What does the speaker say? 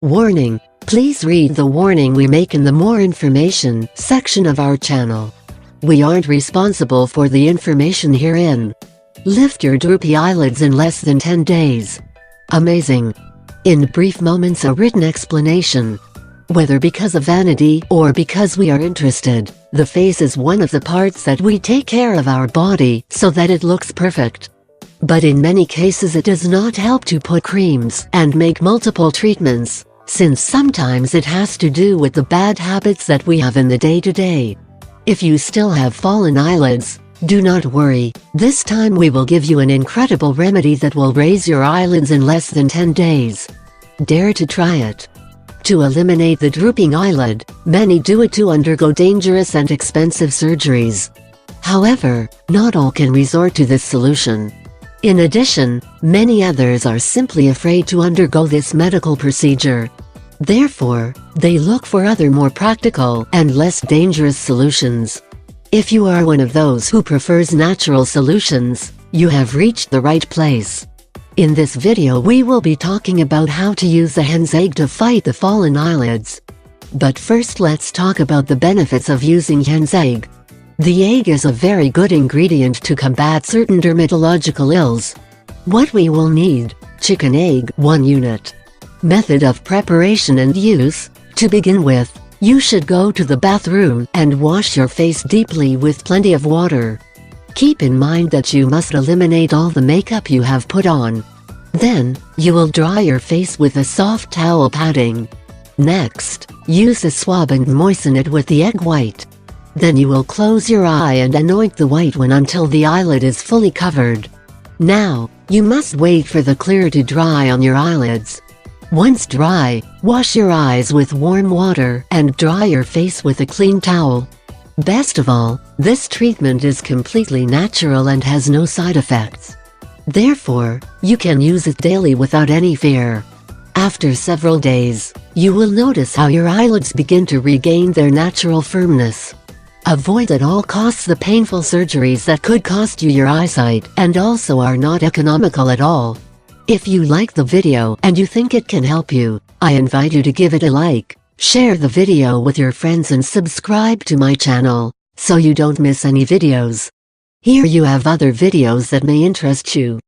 Warning: please read the warning we make in the More Information section of our channel. We aren't responsible for the information herein. Lift your droopy eyelids in less than 10 days. Amazing. In brief moments, a written explanation. Whether because of vanity or because we are interested, the face is one of the parts that we take care of our body so that it looks perfect. But in many cases it does not help to put creams and make multiple treatments, since sometimes it has to do with the bad habits that we have in the day-to-day. If you still have fallen eyelids, do not worry. This time we will give you an incredible remedy that will raise your eyelids in less than 10 days. Dare to try it. To eliminate the drooping eyelid, many do it to undergo dangerous and expensive surgeries. However, not all can resort to this solution. In addition, many others are simply afraid to undergo this medical procedure. Therefore, they look for other more practical and less dangerous solutions. If you are one of those who prefers natural solutions, you have reached the right place. In this video we will be talking about how to use the hen's egg to fight the fallen eyelids. But first let's talk about the benefits of using hen's egg. The egg is a very good ingredient to combat certain dermatological ills. What we will need: chicken egg 1 unit. Method of preparation and use: to begin with, you should go to the bathroom and wash your face deeply with plenty of water. Keep in mind that you must eliminate all the makeup you have put on. Then, you will dry your face with a soft towel padding. Next, use a swab and moisten it with the egg white. Then you will close your eye and anoint the white one until the eyelid is fully covered. Now, you must wait for the clear to dry on your eyelids. Once dry, wash your eyes with warm water and dry your face with a clean towel. Best of all, this treatment is completely natural and has no side effects. Therefore, you can use it daily without any fear. After several days, you will notice how your eyelids begin to regain their natural firmness. Avoid at all costs the painful surgeries that could cost you your eyesight and also are not economical at all. If you like the video and you think it can help you, I invite you to give it a like, share the video with your friends and subscribe to my channel, so you don't miss any videos. Here you have other videos that may interest you.